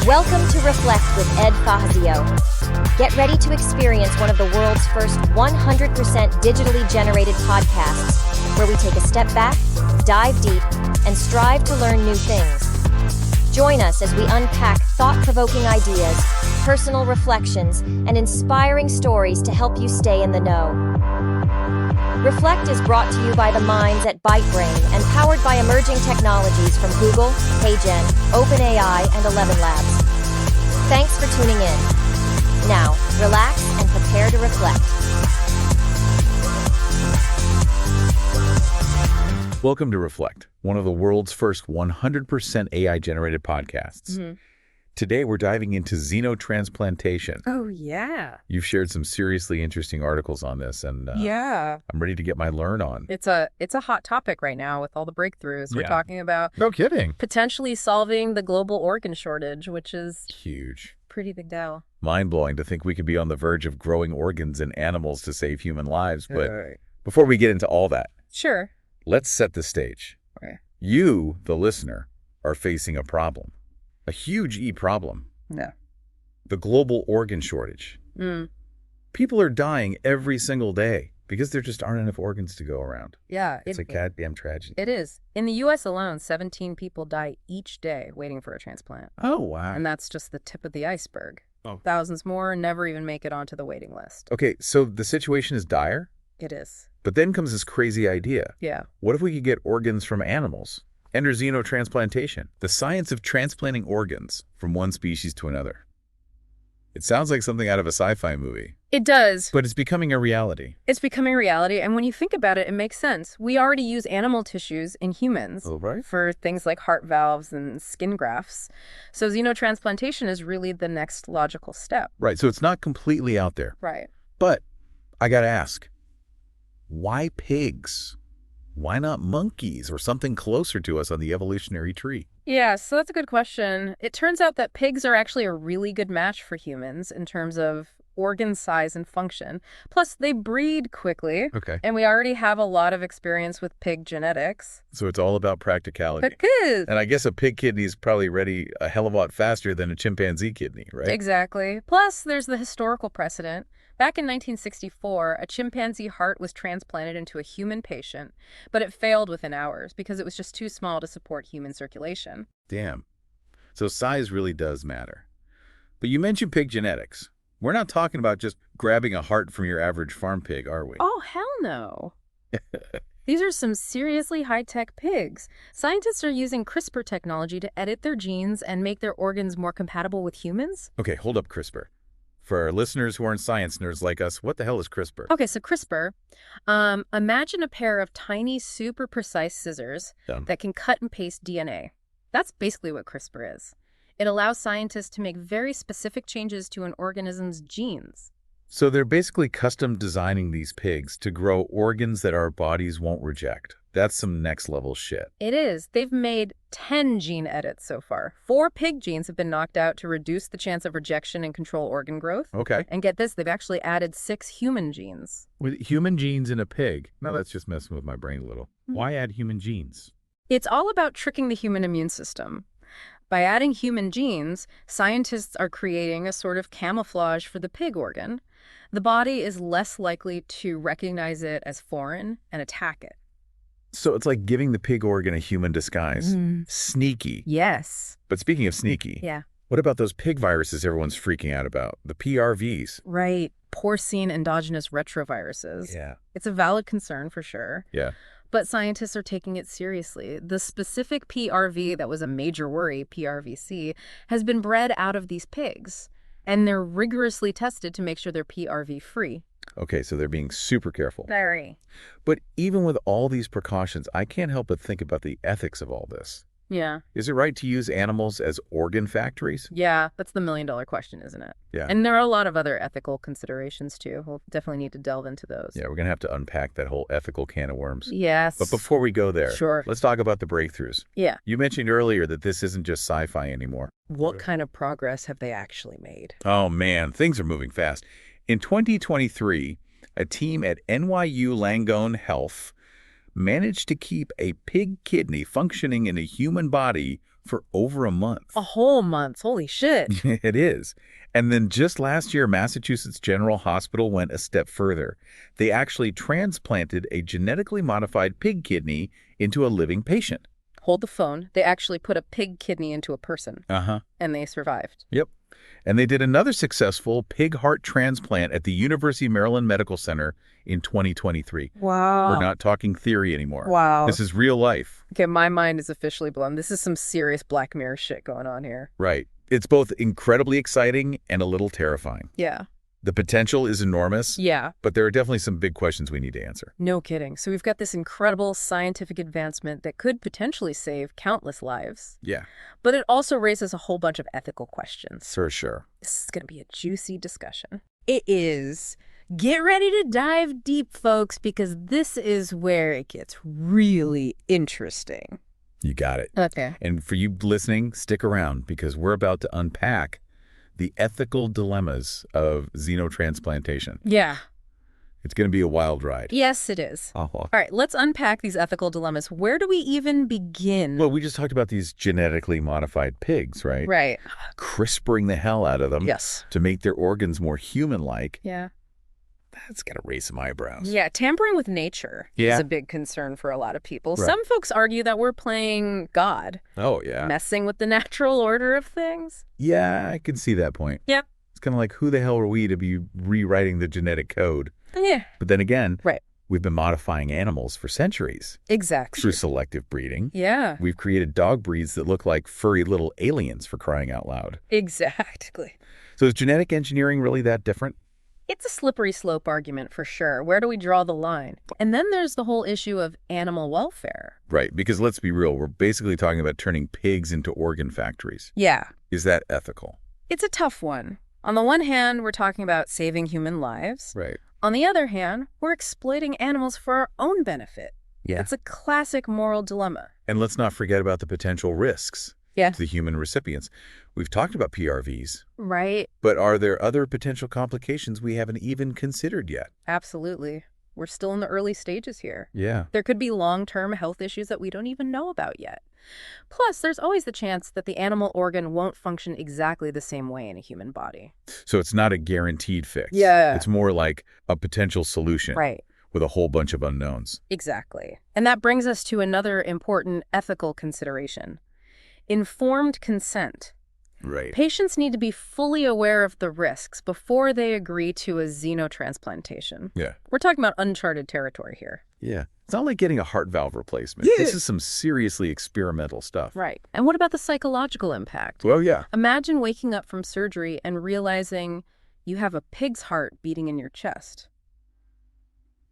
Welcome to Reflect with Ed Fassio. Get ready to experience one of the world's first 100% digitally generated podcasts, where we take a step back, dive deep, and strive to learn new things. Join us as we unpack thought-provoking ideas, personal reflections, and inspiring stories to help you stay in the know. Reflect is brought to you by the minds at ByteBrain and powered by emerging technologies from Google, HeyGen, OpenAI, and 11 Labs. Thanks for tuning in. Now, relax and prepare to reflect. Welcome to Reflect, one of the world's first 100% AI-generated podcasts. Today, we're diving into xenotransplantation. Oh, yeah. You've shared some seriously interesting articles on this, and Yeah. I'm ready to get my learn on. It's a hot topic right now with all the breakthroughs. We're talking about No kidding. potentially solving the global organ shortage, which is Huge. pretty big deal. Mind-blowing to think we could be on the verge of growing organs in animals to save human lives. But before we get into all that, Sure. let's set the stage. Okay. You, the listener, are facing a problem. A huge problem. No. The global organ shortage. People are dying every single day because there just aren't enough organs to go around. Yeah. It's a goddamn tragedy. It is. In the U.S. alone, 17 people die each day waiting for a transplant. Oh, wow. And that's just the tip of the iceberg. Oh. Thousands more never even make it onto the waiting list. Okay, so the situation is dire, It is. but then comes this crazy idea. Yeah. What if we could get organs from animals? Enter xenotransplantation, the science of transplanting organs from one species to another. It sounds like something out of a sci-fi movie, It does. but it's becoming a reality. It's becoming reality, and when you think about it, it makes sense. We already use animal tissues in humans right. for things like heart valves and skin grafts. So xenotransplantation is really the next logical step. Right, so it's not completely out there. Right. But I gotta ask, why pigs? Why not monkeys or something closer to us on the evolutionary tree? Yeah, so that's a good question. It turns out that pigs are actually a really good match for humans in terms of organ size and function. Plus, they breed quickly. Okay. And we already have a lot of experience with pig genetics. So it's all about practicality. But good. And I guess a pig kidney is probably ready a hell of a lot faster than a chimpanzee kidney, right? Exactly. Plus, there's the historical precedent. Back in 1964, a chimpanzee heart was transplanted into a human patient, but it failed within hours because it was just too small to support human circulation. Damn. So size really does matter. But you mentioned pig genetics. We're not talking about just grabbing a heart from your average farm pig, are we? Oh, hell no. These are some seriously high-tech pigs. Scientists are using CRISPR technology to edit their genes and make their organs more compatible with humans. Okay, hold up, CRISPR. For our listeners who aren't science nerds like us, what the hell is CRISPR? Okay, so CRISPR, imagine a pair of tiny, super precise scissors that can cut and paste DNA. That's basically what CRISPR is. It allows scientists to make very specific changes to an organism's genes. So they're basically custom designing these pigs to grow organs that our bodies won't reject. That's some next level shit. It is. They've made 10 gene edits so far. 4 pig genes have been knocked out to reduce the chance of rejection and control organ growth. Okay. And get this, they've actually added 6 human genes. With human genes in a pig. Now that's just messing with my brain a little. Why add human genes? It's all about tricking the human immune system. By adding human genes, scientists are creating a sort of camouflage for the pig organ. The body is less likely to recognize it as foreign and attack it. So it's like giving the pig organ a human disguise. Sneaky. Yes. But speaking of sneaky, Yeah. what about those pig viruses everyone's freaking out about? The PRVs. Right. Porcine endogenous retroviruses. Yeah. It's a valid concern for sure. Yeah. But scientists are taking it seriously. The specific PRV that was a major worry, PRVC, has been bred out of these pigs. And they're rigorously tested to make sure they're PRV-free. Okay, so they're being super careful. Very. But even with all these precautions, I can't help but think about the ethics of all this. Yeah. Is it right to use animals as organ factories? Yeah, that's the million-dollar question, isn't it? Yeah. And there are a lot of other ethical considerations, too. We'll definitely need to delve into those. Yeah, we're going to have to unpack that whole ethical can of worms. Yes. But before we go there, Sure. let's talk about the breakthroughs. Yeah. You mentioned earlier that this isn't just sci-fi anymore. What kind of progress have they actually made? Oh, man, things are moving fast. In 2023, a team at NYU Langone Health managed to keep a pig kidney functioning in a human body for over a month. A whole month. Holy shit. It is. And then just last year, Massachusetts General Hospital went a step further. They actually transplanted a genetically modified pig kidney into a living patient. Hold the phone. They actually put a pig kidney into a person. Uh-huh. And they survived. Yep. And they did another successful pig heart transplant at the University of Maryland Medical Center in 2023. Wow. We're not talking theory anymore. Wow. This is real life. Okay, my mind is officially blown. This is some serious Black Mirror shit going on here. Right. It's both incredibly exciting and a little terrifying. Yeah. The potential is enormous. Yeah. But there are definitely some big questions we need to answer. No kidding. So we've got this incredible scientific advancement that could potentially save countless lives. Yeah. But it also raises a whole bunch of ethical questions. For sure. This is going to be a juicy discussion. It is. Get ready to dive deep, folks, because this is where it gets really interesting. You got it. Okay. And for you listening, stick around because we're about to unpack the ethical dilemmas of xenotransplantation. Yeah. It's going to be a wild ride. Yes, it is. Oh. All right, let's unpack these ethical dilemmas. Where do we even begin? Well, we just talked about these genetically modified pigs, right? Right. CRISPRing the hell out of them. Yes. To make their organs more human-like. Yeah. That's got to raise some eyebrows. Yeah, tampering with nature Yeah. is a big concern for a lot of people. Right. Some folks argue that we're playing God, Oh, yeah. messing with the natural order of things. Yeah, I can see that point. Yep. It's kind of like, who the hell are we to be rewriting the genetic code? Yeah. But then again, Right. we've been modifying animals for centuries Exactly. through selective breeding. Yeah. We've created dog breeds that look like furry little aliens, for crying out loud. Exactly. So is genetic engineering really that different? It's a slippery slope argument for sure. Where do we draw the line? And then there's the whole issue of animal welfare. Right, because let's be real, we're basically talking about turning pigs into organ factories. Yeah. Is that ethical? It's a tough one. On the one hand, we're talking about saving human lives. Right. On the other hand, we're exploiting animals for our own benefit. Yeah. It's a classic moral dilemma. And let's not forget about the potential risks Yeah. to the human recipients. We've talked about PRVs, Right. but are there other potential complications we haven't even considered yet? Absolutely. We're still in the early stages here. Yeah. There could be long-term health issues that we don't even know about yet. Plus, there's always the chance that the animal organ won't function exactly the same way in a human body. So it's not a guaranteed fix. Yeah. It's more like a potential solution. Right. With a whole bunch of unknowns. Exactly. And that brings us to another important ethical consideration. Informed consent. Right. Patients need to be fully aware of the risks before they agree to a xenotransplantation. Yeah. We're talking about uncharted territory here. Yeah. It's not like getting a heart valve replacement. Yeah. This is some seriously experimental stuff. Right. And what about the psychological impact? Well, yeah. Imagine waking up from surgery and realizing you have a pig's heart beating in your chest.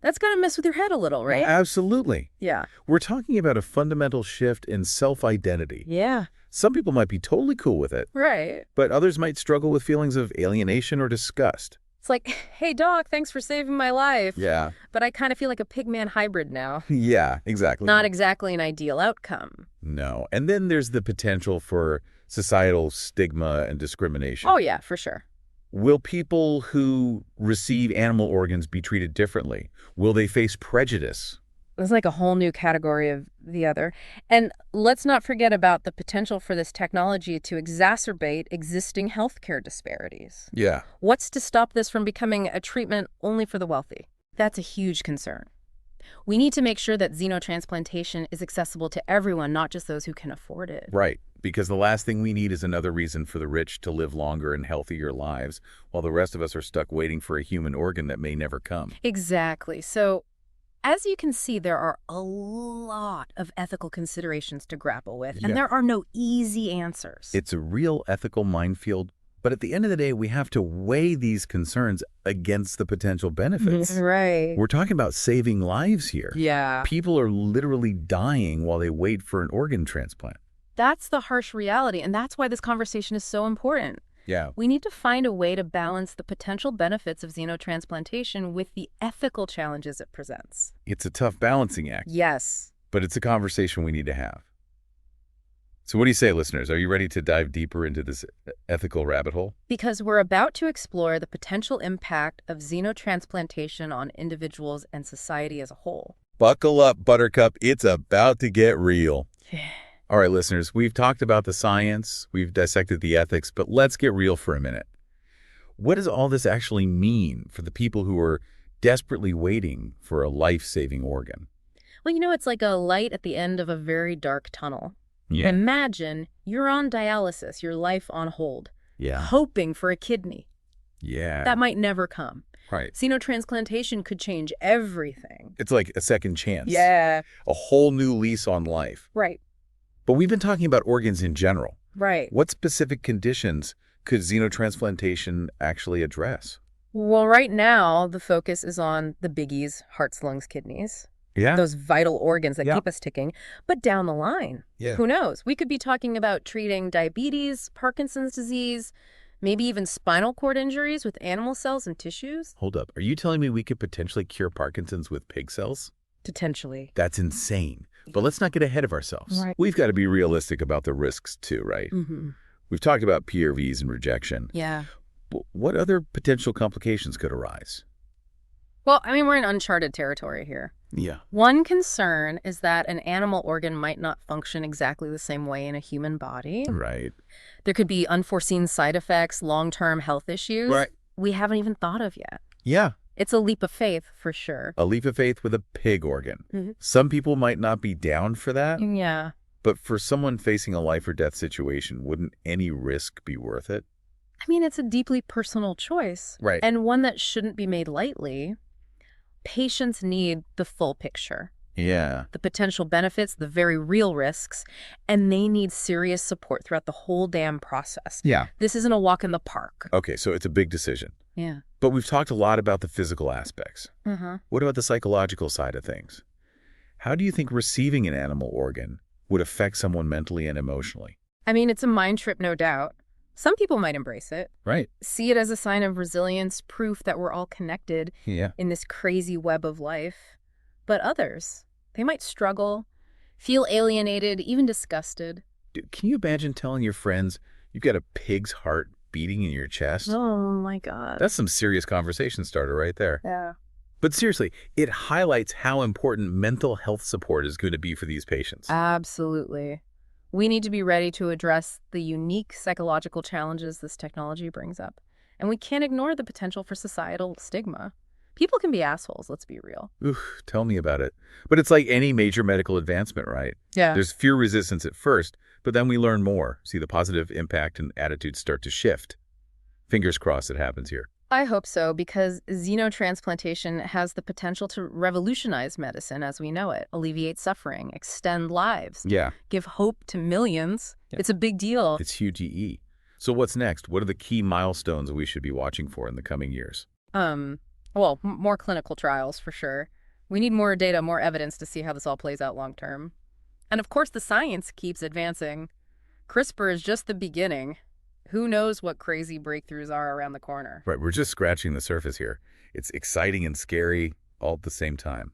That's going to mess with your head a little, right? Absolutely. Yeah. We're talking about a fundamental shift in self-identity. Yeah. Some people might be totally cool with it, Right. but others might struggle with feelings of alienation or disgust. It's like, hey, doc, thanks for saving my life. Yeah. But I kind of feel like a pig-man hybrid now. Yeah, exactly. Not exactly an ideal outcome. No. And then there's the potential for societal stigma and discrimination. Oh, yeah, for sure. Will people who receive animal organs be treated differently? Will they face prejudice? It's like a whole new category of the other. And let's not forget about the potential for this technology to exacerbate existing healthcare disparities. Yeah. What's to stop this from becoming a treatment only for the wealthy? That's a huge concern. We need to make sure that xenotransplantation is accessible to everyone, not just those who can afford it. Right. Because the last thing we need is another reason for the rich to live longer and healthier lives, while the rest of us are stuck waiting for a human organ that may never come. Exactly. So, as you can see, there are a lot of ethical considerations to grapple with, and Yeah. there are no easy answers. It's a real ethical minefield, but at the end of the day, we have to weigh these concerns against the potential benefits. Right. We're talking about saving lives here. Yeah. People are literally dying while they wait for an organ transplant. That's the harsh reality, and that's why this conversation is so important. Yeah. We need to find a way to balance the potential benefits of xenotransplantation with the ethical challenges it presents. It's a tough balancing act, Yes. but it's a conversation we need to have. So what do you say, listeners? Are you ready to dive deeper into this ethical rabbit hole? Because we're about to explore the potential impact of xenotransplantation on individuals and society as a whole. Buckle up, Buttercup. It's about to get real. All right, listeners, we've talked about the science, we've dissected the ethics, but let's get real for a minute. What does all this actually mean for the people who are desperately waiting for a life-saving organ? Well, it's like a light at the end of a very dark tunnel. Yeah. Imagine you're on dialysis, your life on hold, Yeah. hoping for a kidney. Yeah. That might never come. Right. Xenotransplantation could change everything. It's like a second chance. Yeah. A whole new lease on life. Right. But we've been talking about organs in general. Right. What specific conditions could xenotransplantation actually address? Well, right now, the focus is on the biggies, hearts, lungs, kidneys. Yeah. Those vital organs that Yeah. keep us ticking. But down the line, Yeah. who knows? We could be talking about treating diabetes, Parkinson's disease, maybe even spinal cord injuries with animal cells and tissues. Hold up. Are you telling me we could potentially cure Parkinson's with pig cells? Potentially. That's insane. But let's not get ahead of ourselves. Right. We've got to be realistic about the risks too, right? Mm-hmm. We've talked about PRVs and rejection. Yeah. But what other potential complications could arise? Well, we're in uncharted territory here. Yeah. One concern is that an animal organ might not function exactly the same way in a human body. Right. There could be unforeseen side effects, long-term health issues we haven't even thought of yet. Yeah. It's a leap of faith, for sure. A leap of faith with a pig organ. Mhm. Some people might not be down for that, Yeah. but for someone facing a life or death situation, wouldn't any risk be worth it? It's a deeply personal choice. Right. And one that shouldn't be made lightly. Patients need the full picture, Yeah. the potential benefits, the very real risks, and they need serious support throughout the whole damn process. Yeah. This isn't a walk in the park. Okay, so it's a big decision. Yeah. But we've talked a lot about the physical aspects. Uh-huh. What about the psychological side of things? How do you think receiving an animal organ would affect someone mentally and emotionally? It's a mind trip, no doubt. Some people might embrace it, Right. see it as a sign of resilience, proof that we're all connected Yeah. in this crazy web of life. But others, they might struggle, feel alienated, even disgusted. Dude, can you imagine telling your friends you've got a pig's heart beating in your chest? Oh my God. That's some serious conversation starter right there. Yeah. But seriously, it highlights how important mental health support is going to be for these patients. Absolutely. We need to be ready to address the unique psychological challenges this technology brings up. And we can't ignore the potential for societal stigma. People can be assholes, let's be real. Oof, tell me about it. But it's like any major medical advancement, right? Yeah. There's fear resistance at first, but then we learn more, see the positive impact and attitudes start to shift. Fingers crossed it happens here. I hope so, because xenotransplantation has the potential to revolutionize medicine as we know it, alleviate suffering, extend lives, Yeah. give hope to millions. Yeah. It's a big deal. It's huge EE. So what's next? What are the key milestones we should be watching for in the coming years? Well, more clinical trials for sure. We need more data, more evidence to see how this all plays out long term. And of course, the science keeps advancing. CRISPR is just the beginning. Who knows what crazy breakthroughs are around the corner? Right, we're just scratching the surface here. It's exciting and scary all at the same time.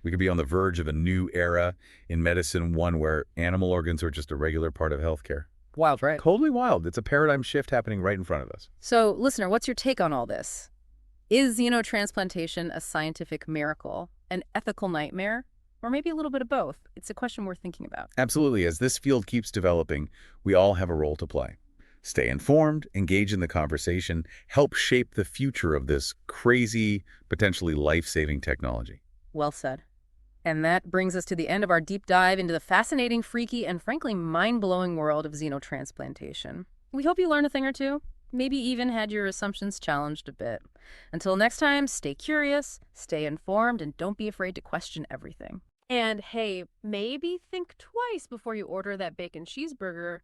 We could be on the verge of a new era in medicine, one where animal organs are just a regular part of healthcare. Wild, right? Totally wild. It's a paradigm shift happening right in front of us. So, listener, what's your take on all this? Is xenotransplantation a scientific miracle, an ethical nightmare, or maybe a little bit of both? It's a question we're thinking about. Absolutely. As this field keeps developing, we all have a role to play. Stay informed, engage in the conversation, help shape the future of this crazy, potentially life-saving technology. Well said. And that brings us to the end of our deep dive into the fascinating, freaky, and frankly mind-blowing world of xenotransplantation. We hope you learned a thing or two, maybe even had your assumptions challenged a bit. Until next time, stay curious, stay informed, and don't be afraid to question everything. And hey, maybe think twice before you order that bacon cheeseburger